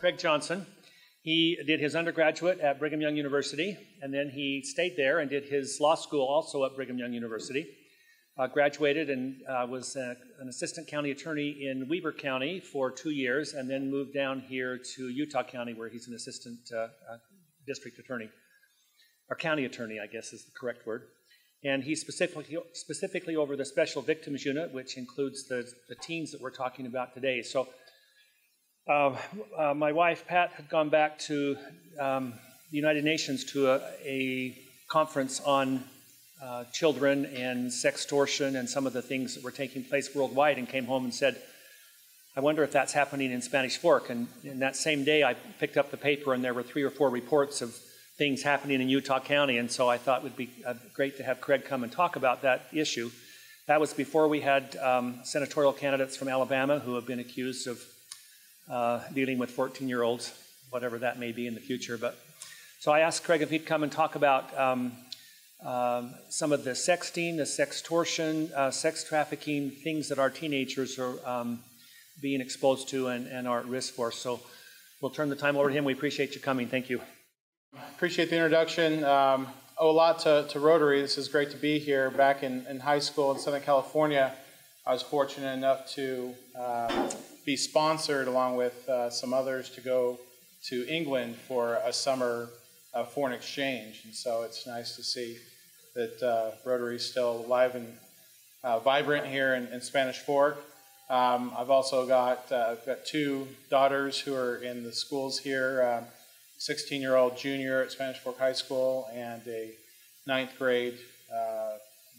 Craig Johnson. He did his undergraduate at Brigham Young University, and then he stayed there and did his law school also at Brigham Young University. Graduated and was an assistant county attorney in Weber County for 2 years, and then moved down here to Utah County, where he's an assistant district attorney, or county attorney, I guess is the correct word. And he's specifically over the Special Victims Unit, which includes the teens that we're talking about today. So my wife, Pat, had gone back to the United Nations to a conference on children and sextortion and some of the things that were taking place worldwide, and came home and said, I wonder if that's happening in Spanish Fork. And that same day I picked up the paper, and there were 3 or 4 reports of things happening in Utah County, and so I thought it would be great to have Craig come and talk about that issue. That was before we had senatorial candidates from Alabama who have been accused of dealing with 14-year-olds, whatever that may be in the future. So I asked Craig if he'd come and talk about some of the sexting, the sextortion, sex trafficking, things that our teenagers are being exposed to and are at risk for. So we'll turn the time over to him. We appreciate you coming. Thank you. Appreciate the introduction. Owe a lot to Rotary. This is great to be here. Back in high school in Southern California, I was fortunate enough to be sponsored along with some others to go to England for a summer foreign exchange. And so it's nice to see that Rotary is still alive and vibrant here in Spanish Fork. I've also got 2 daughters who are in the schools here, 16-year-old junior at Spanish Fork High School and a 9th grade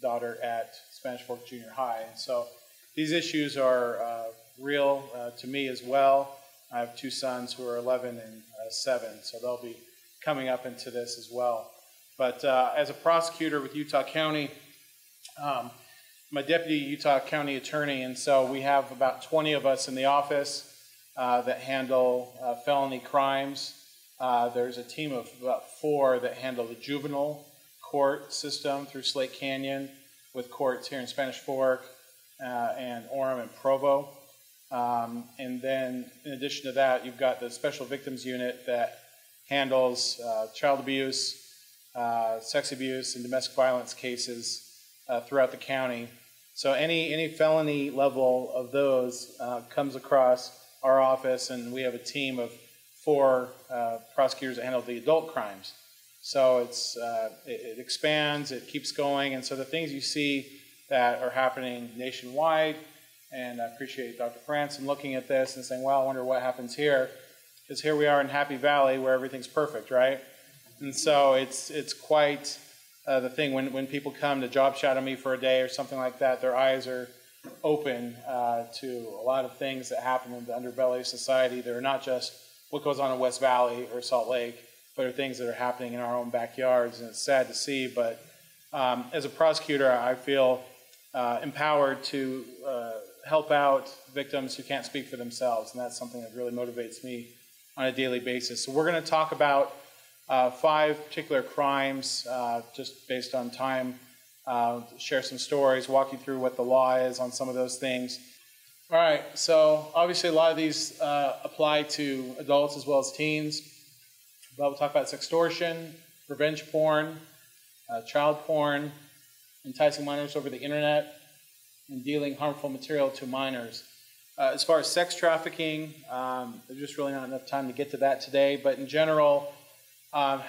daughter at Spanish Fork Junior High. And so these issues are real to me as well. I have 2 sons who are 11 and 7, so they'll be coming up into this as well. But as a prosecutor with Utah County, I'm a deputy Utah County attorney, and so we have about 20 of us in the office that handle felony crimes. There's a team of about 4 that handle the juvenile court system through Slate Canyon, with courts here in Spanish Fork and Orem and Provo. And then in addition to that, you've got the Special Victims Unit that handles child abuse, sex abuse, and domestic violence cases throughout the county. So any felony level of those comes across our office, and we have a team of 4 prosecutors that handle the adult crimes. So it expands, it keeps going, and so the things you see that are happening nationwide, and I appreciate Dr. Franson looking at this and saying, well, I wonder what happens here, because here we are in Happy Valley where everything's perfect, right? And so it's quite the thing when people come to job shadow me for a day or something like that, their eyes are open to a lot of things that happen in the underbelly of society. They're not just what goes on in West Valley or Salt Lake, but are things that are happening in our own backyards, and it's sad to see. But as a prosecutor, I feel empowered to help out victims who can't speak for themselves, and that's something that really motivates me on a daily basis. So we're going to talk about 5 particular crimes, just based on time, share some stories, walk you through what the law is on some of those things. All right, so obviously a lot of these apply to adults as well as teens, but we'll talk about sextortion, revenge porn, child porn, enticing minors over the internet, and dealing harmful material to minors. As far as sex trafficking, there's just really not enough time to get to that today, but in general,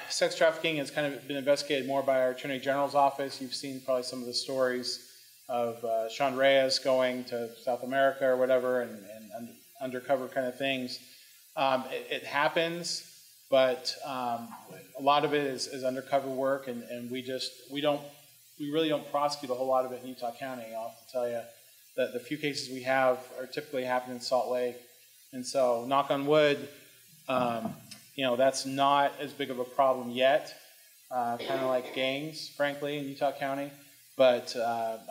sex trafficking has kind of been investigated more by our Attorney General's office. You've seen probably some of the stories of Sean Reyes going to South America or whatever, and undercover kind of things. It happens, but a lot of it is undercover work, and we really don't prosecute a whole lot of it in Utah County. I'll have to tell you that the few cases we have are typically happening in Salt Lake, and so knock on wood, that's not as big of a problem yet. Kind of like gangs, frankly, in Utah County. But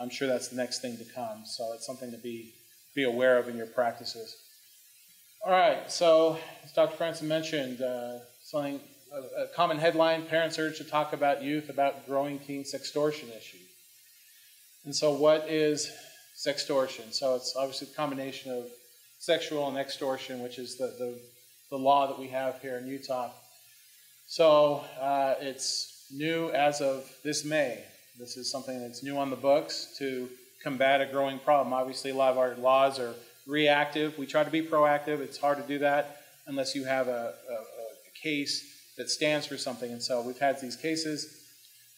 I'm sure that's the next thing to come. So it's something to be aware of in your practices. All right, so as Dr. Franson mentioned, a common headline, parents urge to talk about youth about growing teen sextortion issue. And so what is sextortion? So it's obviously a combination of sexual and extortion, which is the the law that we have here in Utah. So it's new as of this May. This is something that's new on the books to combat a growing problem. Obviously, a lot of our laws are reactive. We try to be proactive. It's hard to do that unless you have a case that stands for something. And so we've had these cases.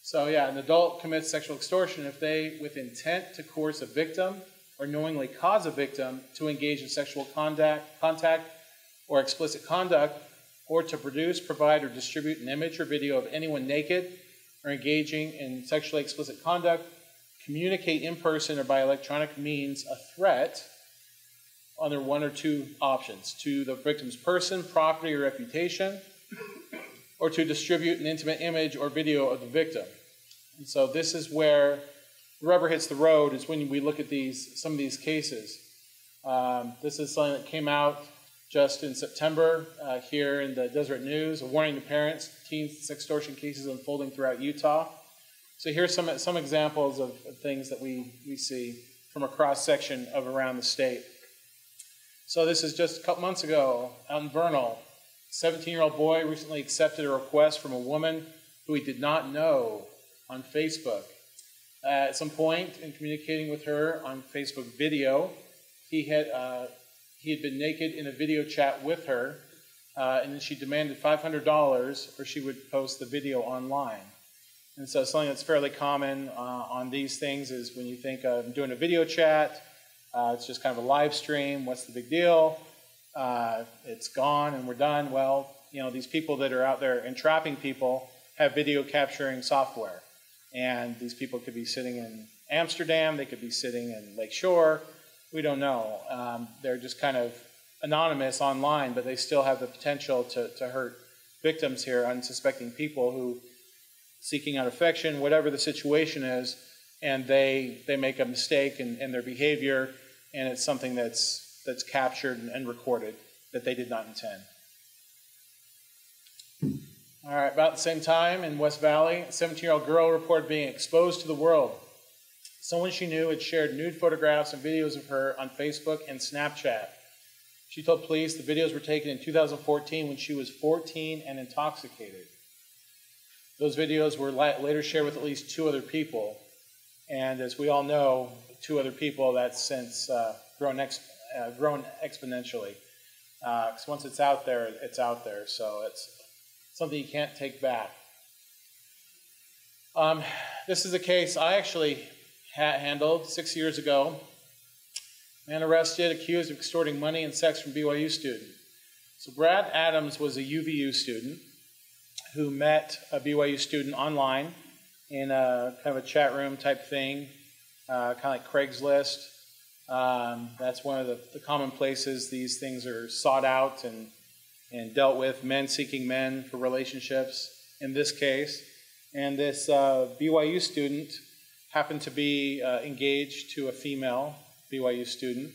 So yeah, an adult commits sexual extortion if they, with intent to coerce a victim or knowingly cause a victim to engage in sexual contact or explicit conduct, or to produce, provide, or distribute an image or video of anyone naked or engaging in sexually explicit conduct, communicate in person or by electronic means a threat under one or two options: to the victim's person, property, or reputation, or to distribute an intimate image or video of the victim. And so this is where the rubber hits the road, is when we look at some of these cases. This is something that came out just in September here in the Deseret News, a warning to parents, teen sextortion cases unfolding throughout Utah. So here's some examples of things that we see from a cross-section of around the state. So this is just a couple months ago out in Vernal. A 17-year-old boy recently accepted a request from a woman who he did not know on Facebook. At some point in communicating with her on Facebook video, he had been naked in a video chat with her, and then she demanded $500 or she would post the video online. And so something that's fairly common on these things is when you think of doing a video chat, it's just kind of a live stream. What's the big deal? It's gone and we're done. Well, these people that are out there entrapping people have video capturing software. And these people could be sitting in Amsterdam. They could be sitting in Lake Shore. We don't know. They're just kind of anonymous online, but they still have the potential to hurt victims here, unsuspecting people who seeking out affection, whatever the situation is, and they make a mistake in their behavior, and it's something that's captured and recorded that they did not intend. All right, about the same time in West Valley, a 17-year-old girl reported being exposed to the world. Someone she knew had shared nude photographs and videos of her on Facebook and Snapchat. She told police the videos were taken in 2014 when she was 14 and intoxicated. Those videos were later shared with at least 2 other people. And as we all know, 2 other people, that's since grown exponentially. Because once it's out there, it's out there. So it's something you can't take back. This is a case I actually handled 6 years ago. Man arrested, accused of extorting money and sex from BYU student. So Brad Adams was a UVU student who met a BYU student online in a kind of a chat room type thing, kind of like Craigslist. That's one of the common places these things are sought out and dealt with, men seeking men for relationships in this case. And this BYU student happened to be engaged to a female BYU student,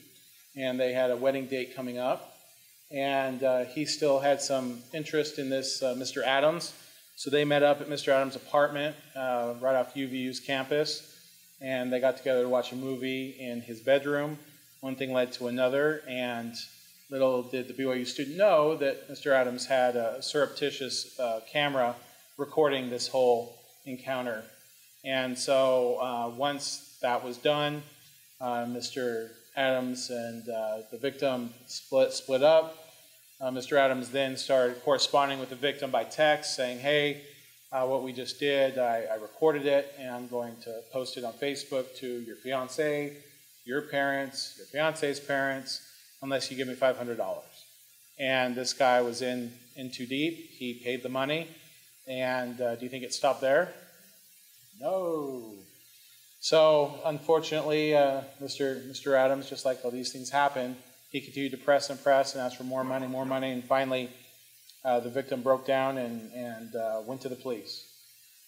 and they had a wedding date coming up. And he still had some interest in this Mr. Adams. So they met up at Mr. Adams' apartment right off UVU's campus, and they got together to watch a movie in his bedroom. One thing led to another, and little did the BYU student know that Mr. Adams had a surreptitious camera recording this whole encounter. And so once that was done, Mr. Adams and the victim split up. Mr. Adams then started corresponding with the victim by text saying, hey, what we just did, I recorded it, and I'm going to post it on Facebook to your fiancé, your parents, your fiancé's parents, unless you give me $500. And this guy was in too deep. He paid the money. And do you think it stopped there? No. So unfortunately, Mr. Adams, just like all these things happen, he continued to press and press and ask for more money, and finally the victim broke down and went to the police.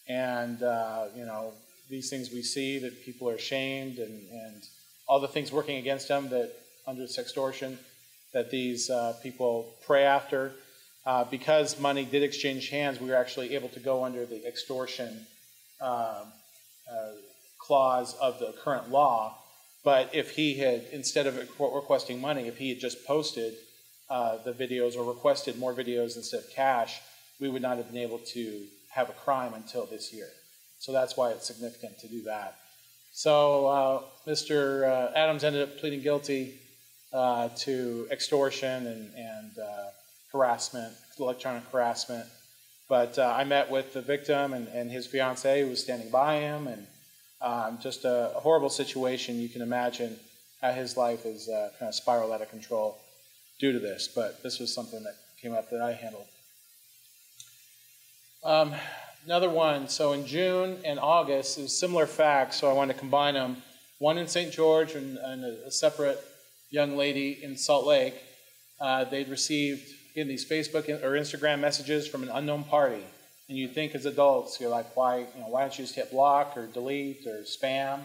And these things we see, that people are shamed and all the things working against them that under sextortion that these people pray after. Because money did exchange hands, we were actually able to go under the extortion clause of the current law. But if he had, instead of requesting money, if he had just posted the videos or requested more videos instead of cash, we would not have been able to have a crime until this year. So that's why it's significant to do that. So Mr. Adams ended up pleading guilty to extortion and harassment, electronic harassment. But I met with the victim and his fiancée who was standing by him, and just a horrible situation. You can imagine how his life is kind of spiraled out of control due to this. But this was something that came up that I handled. Another one, so in June and August, it was similar facts, so I wanted to combine them. One in St. George and a separate young lady in Salt Lake. They'd received these Facebook or Instagram messages from an unknown party. And you think as adults, you're like, why don't you just hit block or delete or spam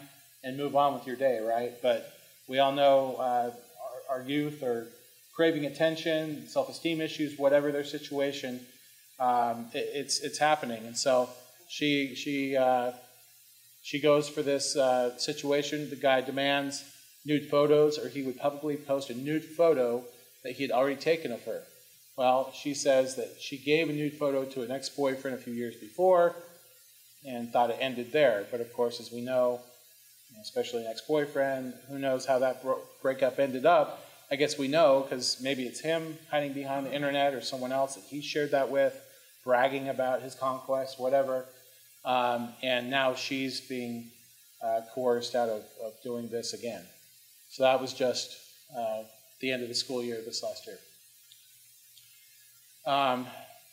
and move on with your day, right? But we all know our youth are craving attention, self-esteem issues, whatever their situation. It's happening, and so she goes for this situation. The guy demands nude photos, or he would publicly post a nude photo that he had already taken of her. Well, she says that she gave a nude photo to an ex-boyfriend a few years before and thought it ended there. But of course, as we know, especially an ex-boyfriend, who knows how that breakup ended up. I guess we know because maybe it's him hiding behind the internet or someone else that he shared that with, bragging about his conquest, whatever. And now she's being coerced out of doing this again. So that was just the end of the school year this last year.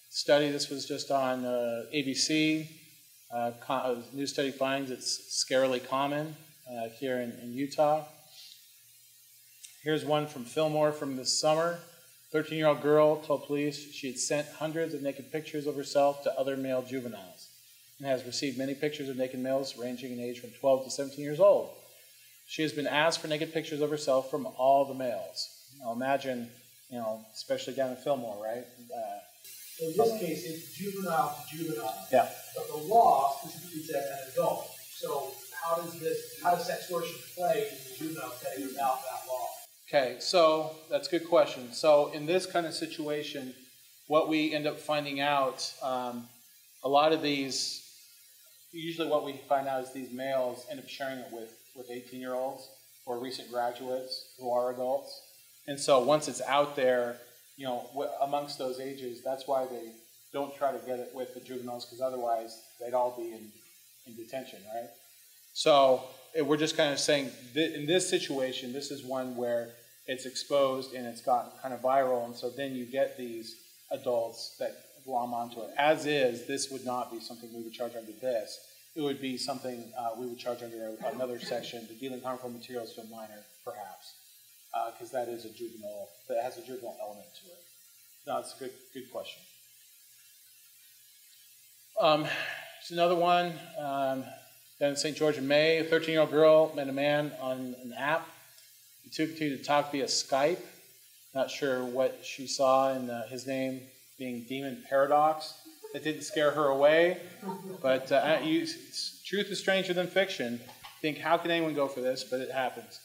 Study, this was just on ABC. A new study finds it's scarily common here in Utah. Here's one from Fillmore from this summer. 13-year-old girl told police she had sent hundreds of naked pictures of herself to other male juveniles and has received many pictures of naked males ranging in age from 12 to 17 years old. She has been asked for naked pictures of herself from all the males. Now imagine, especially down in Fillmore, right? So in this case, it's juvenile to juvenile. Yeah. But the law specifically says an adult. So how does sextortion play in the juvenile setting without that law? Okay, so that's a good question. So in this kind of situation, what we end up finding out, a lot of these, usually what we find out is these males end up sharing it with 18-year-olds or recent graduates who are adults. And so once it's out there, amongst those ages, that's why they don't try to get it with the juveniles, because otherwise they'd all be in detention, right? So we're just kind of saying that in this situation, this is one where it's exposed and it's gotten kind of viral, and so then you get these adults that glom onto it. As is, this would not be something we would charge under this. It would be something we would charge under another section, the dealing harmful materials to a minor, perhaps, because that is that has a juvenile element to it. No, it's a good question. There's another one. Down in St. George in May, a 13-year-old girl met a man on an app. He took to talk via Skype. Not sure what she saw in his name being Demon Paradox. It didn't scare her away, but truth is stranger than fiction. Think, how can anyone go for this? But it happens.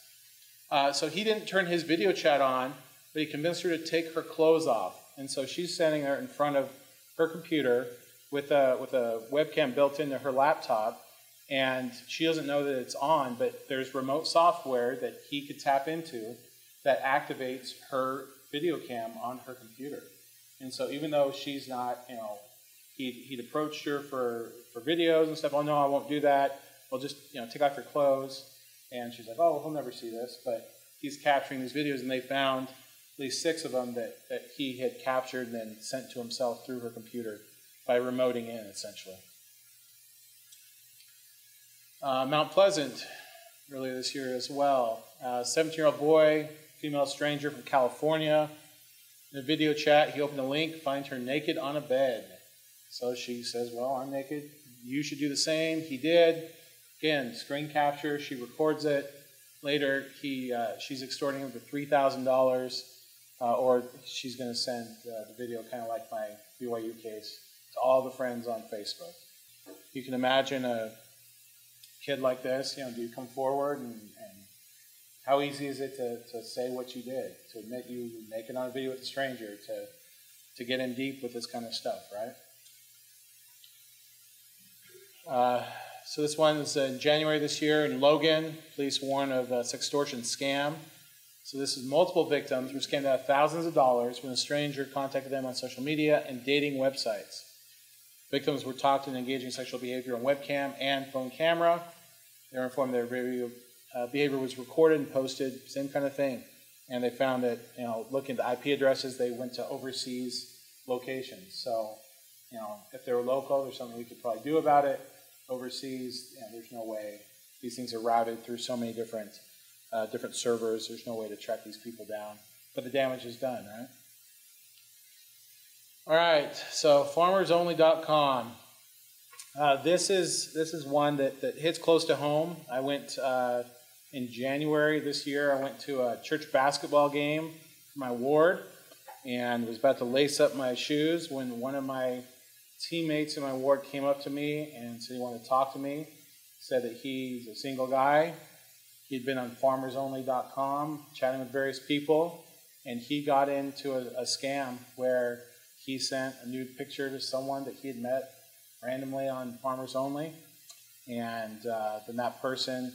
So he didn't turn his video chat on, but he convinced her to take her clothes off. And so she's standing there in front of her computer with a webcam built into her laptop. And she doesn't know that it's on, but there's remote software that he could tap into that activates her video cam on her computer. And so even though she's not, he'd approached her for videos and stuff. Oh, no, I won't do that. Well, just, take off your clothes. And she's like, oh, he'll never see this. But he's capturing these videos, and they found at least 6 of them that he had captured and then sent to himself through her computer by remoting in, essentially. Mount Pleasant, earlier this year as well. 17-year-old boy, female stranger from California. In a video chat, he opened a link, finds her naked on a bed. So she says, well, I'm naked. You should do the same. He did. Again, screen capture. She records it. Later, she's extorting him for $3,000, or she's going to send the video, kind of like my BYU case, to all the friends on Facebook. You can imagine a kid like this, do you come forward and How easy is it to say what you did, to admit you make it on a video with a stranger, to get in deep with this kind of stuff, right? So this one is in January this year in Logan. Police warn of a sextortion scam. So this is multiple victims were scammed out of thousands of dollars when a stranger contacted them on social media and dating websites. Victims were talked into engaging sexual behavior on webcam and phone camera. They were informed their behavior was recorded and posted, same kind of thing. And they found that, looking at the IP addresses, they went to overseas locations. So, if they were local, there's something we could probably do about it. Overseas, there's no way. These things are routed through so many different servers. There's no way to track these people down. But the damage is done, right? All right, so farmersonly.com. This is one that hits close to home. I went in January this year. I went to a church basketball game for my ward and was about to lace up my shoes when one of my teammates in my ward came up to me and said he wanted to talk to me. Said that he's a single guy. He'd been on farmersonly.com chatting with various people, and he got into a scam where he sent a nude picture to someone that he had met randomly on Farmers Only, and then that person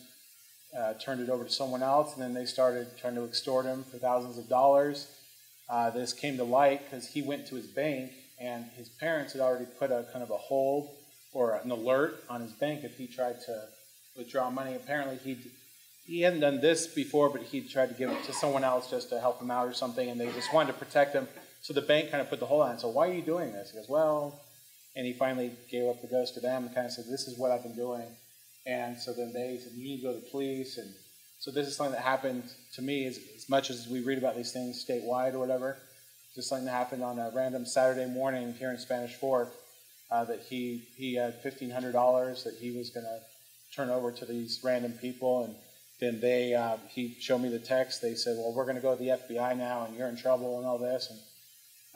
turned it over to someone else, and then they started trying to extort him for thousands of dollars. This came to light because he went to his bank, and his parents had already put a kind of a hold or an alert on his bank if he tried to withdraw money. Apparently he hadn't done this before, but he tried to give it to someone else just to help him out or something, and they just wanted to protect him. So the bank kind of put the hold on it. So why are you doing this? He goes, well, and he finally gave up the ghost to them and kind of said, this is what I've been doing. And so then they said, you need to go to the police. And so this is something that happened to me as much as we read about these things statewide or whatever. Just something that happened on a random Saturday morning here in Spanish Fork, that he had $1,500 that he was going to turn over to these random people. And then he showed me the text. They said, well, we're going to go to the FBI now, and you're in trouble and all this. And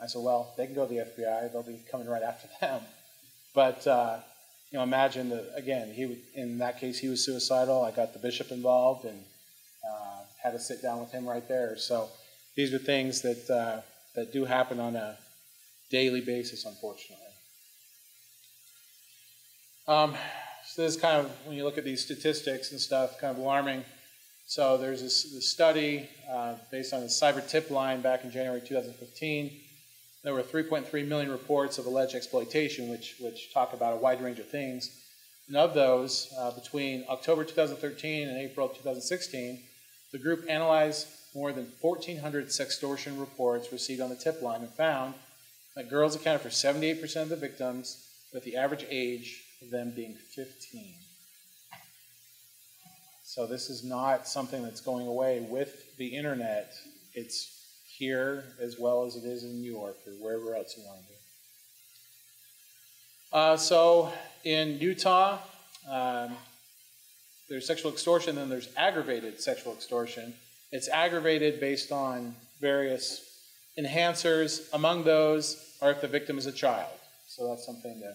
I said, well, they can go to the FBI. They'll be coming right after them. But, imagine that, again, in that case, he was suicidal. I got the bishop involved and had to sit down with him right there. So these are things that do happen on a daily basis, unfortunately. So this is kind of, when you look at these statistics and stuff, kind of alarming. So there's this study based on the cyber tip line back in January 2015. There were 3.3 million reports of alleged exploitation, which talk about a wide range of things. And of those, between October 2013 and April 2016, the group analyzed more than 1,400 sextortion reports received on the tip line and found that girls accounted for 78% of the victims, with the average age of them being 15. So this is not something that's going away with the internet. It's here as well as it is in New York or wherever else you want to be. So in Utah, there's sexual extortion, then there's aggravated sexual extortion. It's aggravated based on various enhancers. Among those are if the victim is a child. So that's something to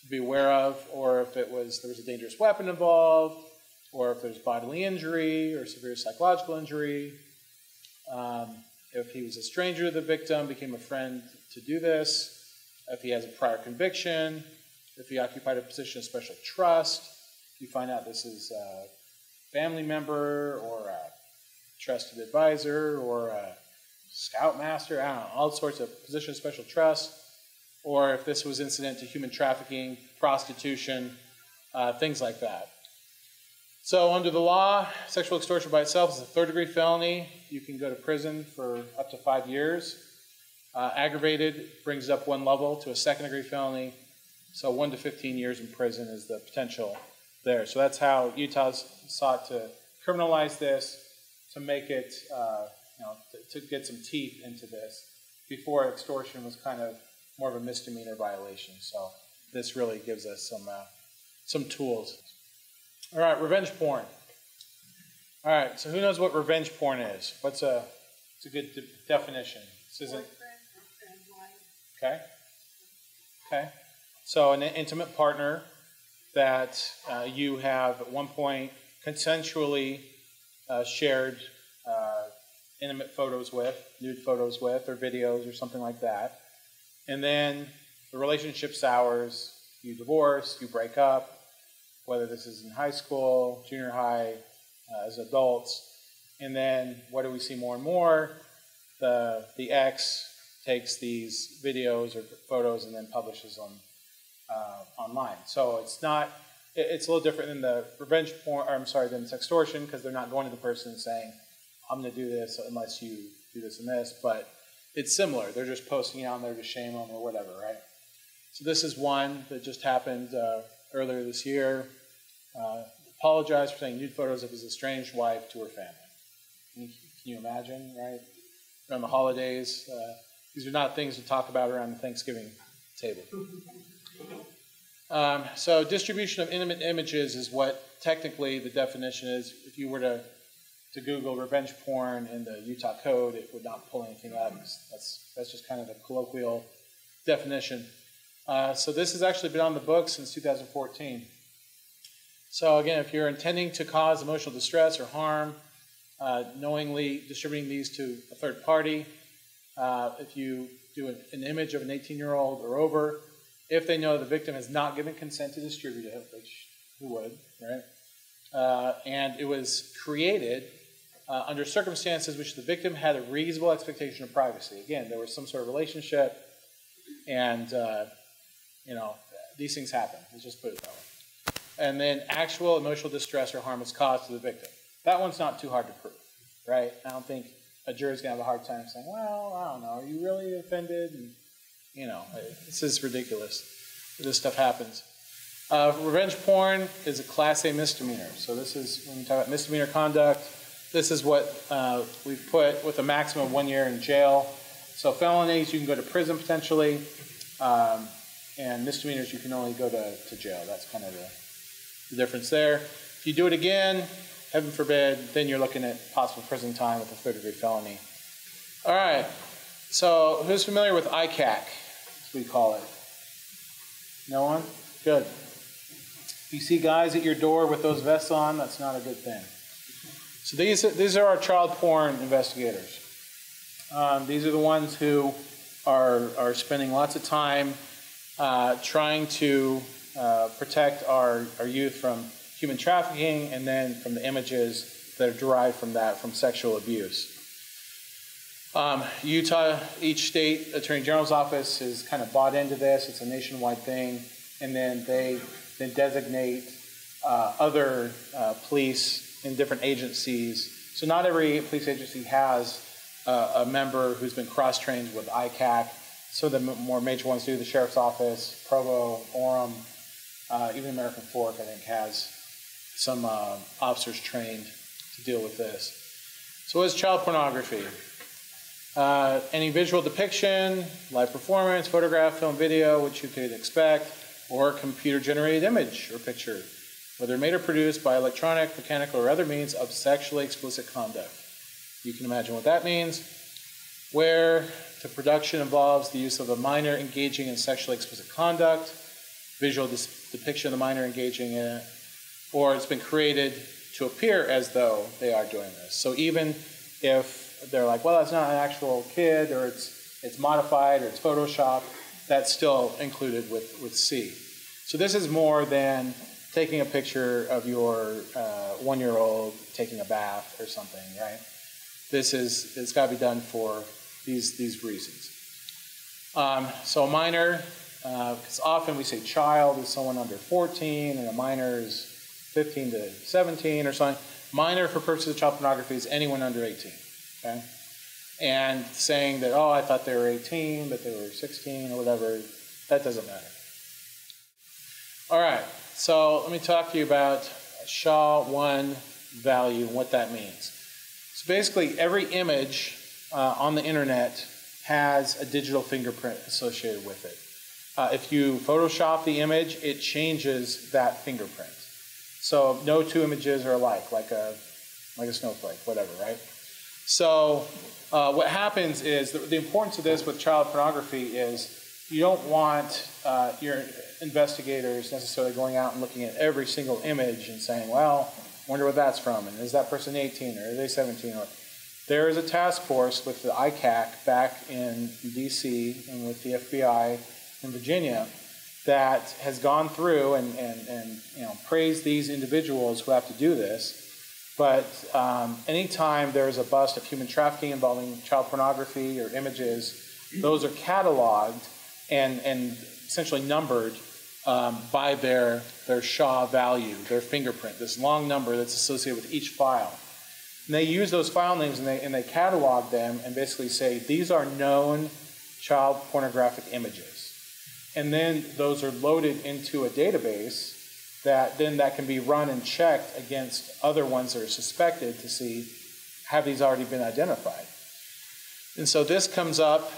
be aware of, or if there was a dangerous weapon involved, or if there's bodily injury or severe psychological injury. If he was a stranger to the victim, became a friend to do this, if he has a prior conviction, if he occupied a position of special trust, you find out this is a family member or a trusted advisor or a scoutmaster, I don't know, all sorts of positions of special trust, or if this was incident to human trafficking, prostitution, things like that. So under the law, sexual extortion by itself is a third-degree felony. You can go to prison for up to 5 years. Aggravated brings it up one level to a second-degree felony. So 1 to 15 years in prison is the potential there. So that's how Utah's sought to criminalize this, to make it, to get some teeth into this. Before, extortion was kind of more of a misdemeanor violation. So this really gives us some tools. All right, revenge porn. All right, so who knows what revenge porn is? It's a good definition. This isn't. Okay. Okay. So an intimate partner that you have at one point consensually shared intimate photos with, nude photos with, or videos or something like that. And then the relationship sours, you divorce, you break up, whether this is in high school, junior high, as adults. And then what do we see more and more? The ex takes these videos or photos and then publishes them online. So it's not, it's a little different than the revenge porn, or I'm sorry, than sextortion, because they're not going to the person and saying, I'm going to do this unless you do this and this, but it's similar. They're just posting it on there to shame them or whatever, right? So this is one that just happened earlier this year. Apologized for saying nude photos of his estranged wife to her family. Can you imagine, right? Around the holidays, these are not things to talk about around the Thanksgiving table. So distribution of intimate images is what technically the definition is. If you were to Google revenge porn in the Utah Code, it would not pull anything up. That's just kind of the colloquial definition. So this has actually been on the books since 2014. So again, if you're intending to cause emotional distress or harm, knowingly distributing these to a third party, if you do an image of an 18-year-old or over, if they know the victim has not given consent to distribute it, which who would, right? And it was created under circumstances which the victim had a reasonable expectation of privacy. Again, there was some sort of relationship, and you know, these things happen. Let's just put it that way. And then actual emotional distress or harm is caused to the victim. That one's not too hard to prove, right? I don't think a jury's going to have a hard time saying, well, I don't know, are you really offended? And, you know, this is ridiculous. This stuff happens. Revenge porn is a Class A misdemeanor. So this is, when we talk about misdemeanor conduct, this is what we've put with a maximum of 1 year in jail. So felonies, you can go to prison potentially, and misdemeanors, you can only go to jail. That's kind of the difference there. If you do it again, heaven forbid, then you're looking at possible prison time with a third-degree felony. All right, so who's familiar with ICAC, as we call it? No one? Good. If you see guys at your door with those vests on, that's not a good thing. So these are our child porn investigators. These are the ones who are spending lots of time trying to protect our youth from human trafficking and then from the images that are derived from that, from sexual abuse. Utah, each state attorney general's office is kind of bought into this. It's a nationwide thing. And then they designate other police in different agencies. So not every police agency has a member who's been cross-trained with ICAC. Some of the more major ones do. The Sheriff's Office, Provo, Orem, even American Fork, I think, has some officers trained to deal with this. So what is child pornography? Any visual depiction, live performance, photograph, film, video, which you could expect, or computer-generated image or picture, whether made or produced by electronic, mechanical, or other means of sexually explicit conduct. You can imagine what that means, where the production involves the use of a minor engaging in sexually explicit conduct, visual depiction of the minor engaging in it, or it's been created to appear as though they are doing this. So even if they're like, well, that's not an actual kid, or it's modified, or it's Photoshopped, that's still included with C. So this is more than taking a picture of your 1-year-old taking a bath or something, right? It's got to be done for these reasons. So a minor, because often we say child is someone under 14, and a minor is 15 to 17 or something. Minor for purposes of child pornography is anyone under 18, okay? And saying that, oh, I thought they were 18, but they were 16 or whatever, that doesn't matter. All right, so let me talk to you about SHA-1 value and what that means. So basically, every image on the internet has a digital fingerprint associated with it. If you Photoshop the image, it changes that fingerprint. So no two images are alike, like a snowflake, whatever, right? So what happens is, the importance of this with child pornography is you don't want your investigators necessarily going out and looking at every single image and saying, well, I wonder what that's from, and is that person 18 or are they 17? Or There is a task force with the ICAC back in DC and with the FBI in Virginia that has gone through and praised these individuals who have to do this. But anytime there is a bust of human trafficking involving child pornography or images, those are cataloged and essentially numbered by their SHA value, their fingerprint, this long number that's associated with each file. And they use those file names and they catalog them and basically say, these are known child pornographic images. And then those are loaded into a database that can be run and checked against other ones that are suspected to see, have these already been identified? And so this comes up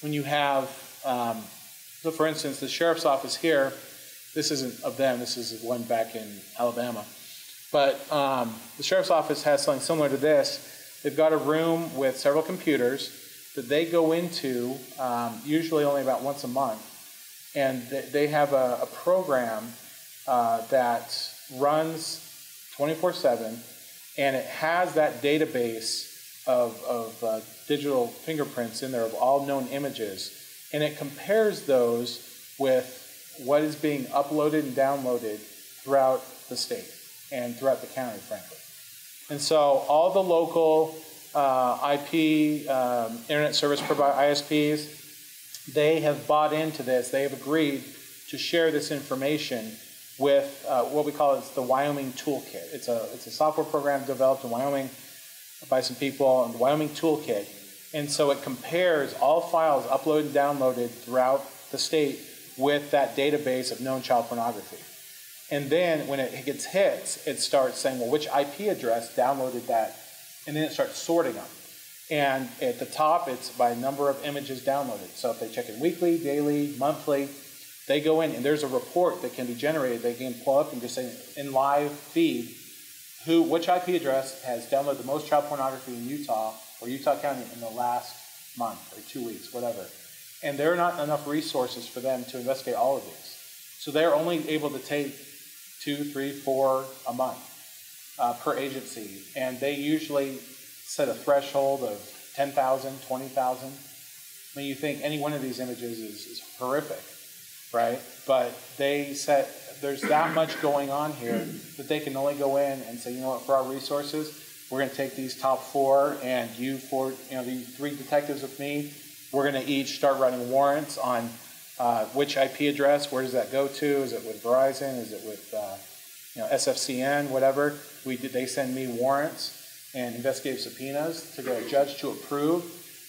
when you have, so for instance, the sheriff's office here, this isn't of them, this is one back in Alabama. But the sheriff's office has something similar to this. They've got a room with several computers that they go into, usually only about once a month. And they have a program that runs 24/7, and it has that database of digital fingerprints in there of all known images, and it compares those with what is being uploaded and downloaded throughout the state and throughout the county, frankly. And so all the local IP internet service provider ISPs, they have bought into this. They have agreed to share this information with what we call the Wyoming Toolkit. It's a software program developed in Wyoming by some people, and the Wyoming Toolkit. And so it compares all files uploaded and downloaded throughout the state with that database of known child pornography. And then when it gets hits, it starts saying, well, which IP address downloaded that? And then it starts sorting them. And at the top, it's by number of images downloaded. So if they check in weekly, daily, monthly, they go in and there's a report that can be generated. They can pull up and just say in live feed, which IP address has downloaded the most child pornography in Utah or Utah County in the last month or 2 weeks, whatever. And there are not enough resources for them to investigate all of these. So they're only able to take 2, 3, 4 a month per agency. And they usually set a threshold of 10,000, 20,000. I mean, you think any one of these images is horrific, right? But there's that much going on here that they can only go in and say, you know what, for our resources, we're going to take these top 4, and you four, these 3 detectives with me, we're going to each start running warrants on which IP address, where does that go to? Is it with Verizon? Is it with SFCN, whatever? They send me warrants and investigative subpoenas to get a judge to approve,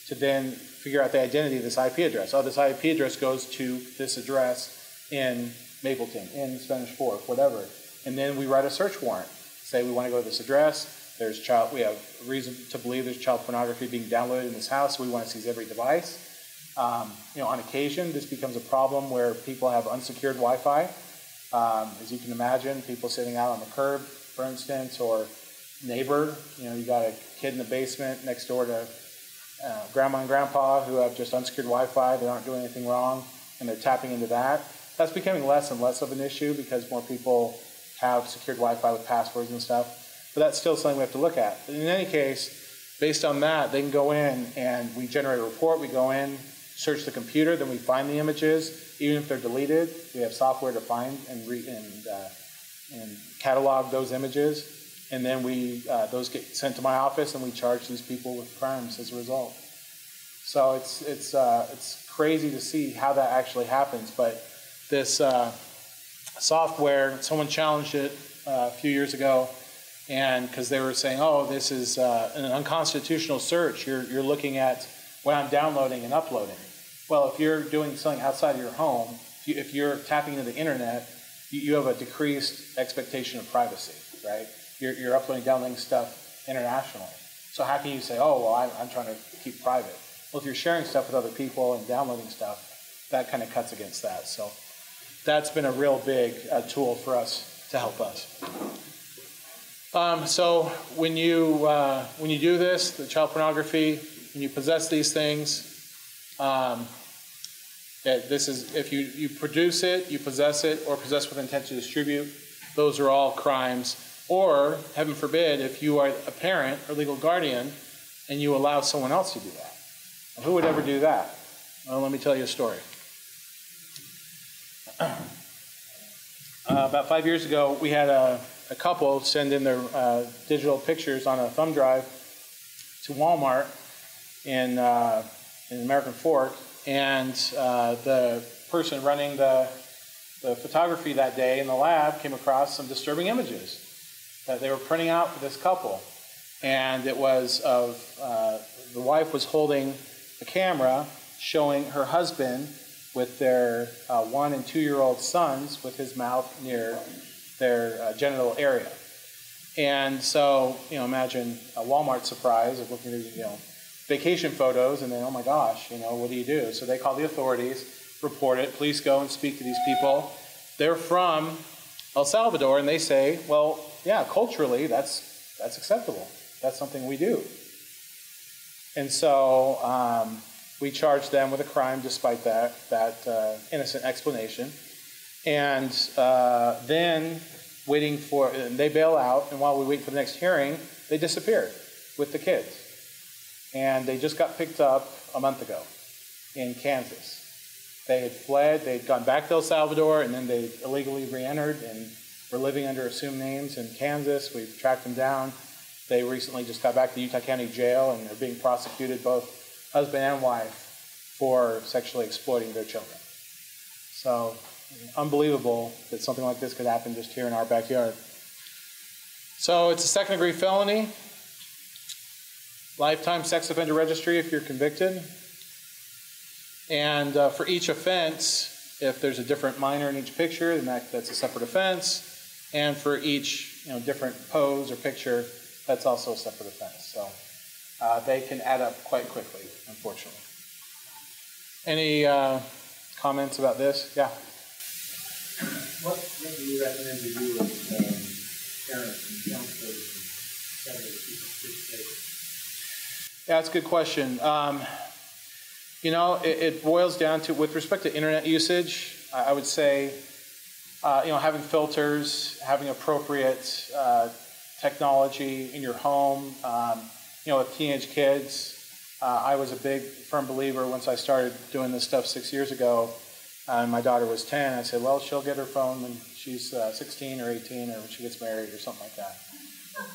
to then figure out the identity of this IP address. Oh, this IP address goes to this address in Mapleton, in Spanish Fork, whatever. And then we write a search warrant. Say we want to go to this address. We have reason to believe there's child pornography being downloaded in this house. So we want to seize every device. On occasion, this becomes a problem where people have unsecured Wi-Fi. As you can imagine, people sitting out on the curb, for instance, or neighbor. You got a kid in the basement next door to grandma and grandpa who have just unsecured Wi-Fi. They aren't doing anything wrong, and they're tapping into that. That's becoming less and less of an issue because more people have secured Wi-Fi with passwords and stuff. But that's still something we have to look at. But in any case, based on that, they can go in and we generate a report. We go in, search the computer, then we find the images. Even if they're deleted, we have software to find and catalog those images. And then those get sent to my office, and we charge these people with crimes as a result. So it's crazy to see how that actually happens. But this software, someone challenged it a few years ago, and because they were saying, oh, this is an unconstitutional search. You're looking at what I'm downloading and uploading. Well, if you're doing something outside of your home, if you're tapping into the internet, you have a decreased expectation of privacy, right? You're uploading, downloading stuff internationally. So how can you say, oh, well, I'm trying to keep private? Well, if you're sharing stuff with other people and downloading stuff, that kind of cuts against that. So that's been a real big tool for us to help us. So when you do this, the child pornography, when you possess these things, this is if you produce it, you possess it, or possess with intent to distribute, those are all crimes. Or, heaven forbid, if you are a parent or legal guardian and you allow someone else to do that. Well, who would ever do that? Well, let me tell you a story. About 5 years ago, we had a couple send in their digital pictures on a thumb drive to Walmart in American Fork, and the person running the photography that day in the lab came across some disturbing images that they were printing out for this couple. And it was of the wife was holding a camera showing her husband with their 1- and 2-year-old sons with his mouth near their genital area. And so, imagine a Walmart surprise of looking at, vacation photos, and then, oh my gosh, what do you do? So they call the authorities, report it, police go and speak to these people. They're from El Salvador, and they say, well, yeah, culturally, that's acceptable. That's something we do. And so we charged them with a crime despite that innocent explanation. And then they bail out, and while we wait for the next hearing, they disappeared with the kids. And they just got picked up a month ago in Kansas. They had fled, they'd gone back to El Salvador, and then they illegally re-entered and were living under assumed names in Kansas. We've tracked them down. They recently just got back to Utah County Jail, and they're being prosecuted, both husband and wife, for sexually exploiting their children. So, unbelievable that something like this could happen just here in our backyard. So, it's a second-degree felony. Lifetime sex offender registry if you're convicted. And for each offense, if there's a different minor in each picture, then that's a separate offense. And for each different pose or picture, that's also a separate offense. So they can add up quite quickly, unfortunately. Any comments about this? Yeah? What do you recommend you do with parents and counselors and setting the people safe? Yeah, that's a good question. It boils down to, with respect to internet usage, I would say, having filters, having appropriate technology in your home. With teenage kids, I was a big, firm believer once I started doing this stuff 6 years ago, and my daughter was 10. I said, well, she'll get her phone when she's 16 or 18 or when she gets married or something like that.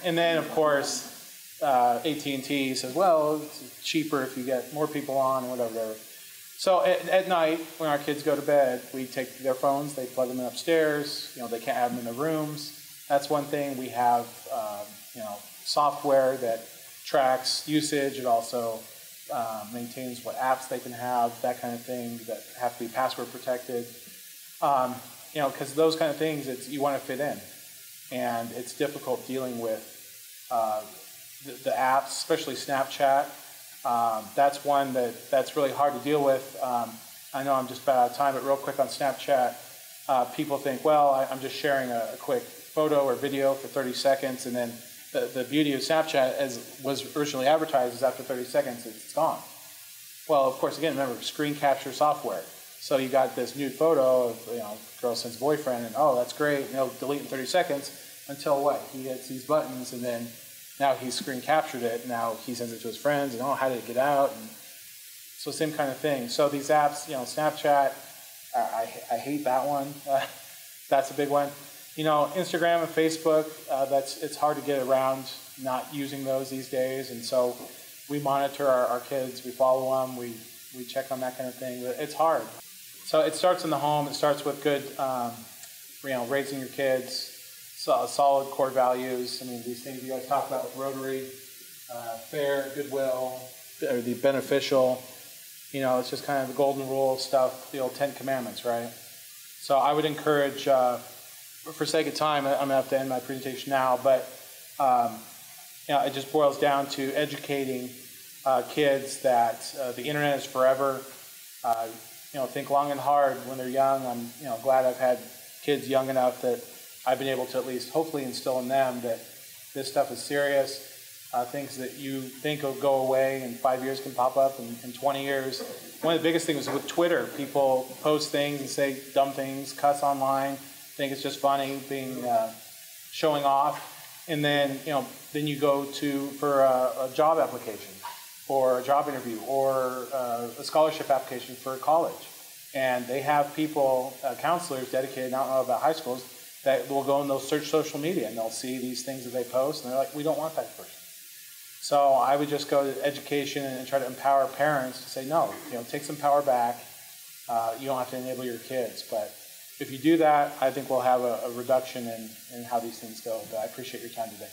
And then, of course, AT&T says, well, it's cheaper if you get more people on, or whatever. So at night, when our kids go to bed, we take their phones, they plug them in upstairs. They can't have them in their rooms. That's one thing. We have, software that tracks usage. It also maintains what apps they can have, that kind of thing, that have to be password protected. Because those kind of things, you want to fit in. And it's difficult dealing with the apps, especially Snapchat. That's one that's really hard to deal with. I know I'm just about out of time, but real quick on Snapchat, people think, well, I'm just sharing a quick photo or video for 30 seconds, and then the beauty of Snapchat, as was originally advertised, is after 30 seconds, it's gone. Well, of course, again, remember, screen capture software. So you got this nude photo of, girl sends boyfriend, and oh, that's great, and he'll delete in 30 seconds, until what? He hits these buttons, and then now he's screen captured it. Now he sends it to his friends, and how did it get out? And so same kind of thing. So these apps, Snapchat, I hate that one. That's a big one. Instagram and Facebook, it's hard to get around not using those these days. And so we monitor our kids, we follow them, we check on that kind of thing. But it's hard. So it starts in the home. It starts with good, raising your kids. Solid core values. These things you guys talk about with Rotary, fair, goodwill, or the beneficial. It's just kind of the golden rule stuff, the old 10 Commandments, right? So I would encourage, for sake of time, I'm going to have to end my presentation now, but it just boils down to educating kids that the internet is forever. Think long and hard when they're young. I'm glad I've had kids young enough that I've been able to at least hopefully instill in them that this stuff is serious. Things that you think will go away in 5 years can pop up in 20 years. One of the biggest things with Twitter, people post things and say dumb things, cuss online, think it's just funny, showing off. And then, then you go for a job application or a job interview or a scholarship application for college. And they have people, counselors dedicated, I don't know about high schools, that will go and they'll search social media and they'll see these things that they post and they're like, we don't want that person. So I would just go to education and try to empower parents to say, no, take some power back. You don't have to enable your kids. But if you do that, I think we'll have a reduction in how these things go. But I appreciate your time today.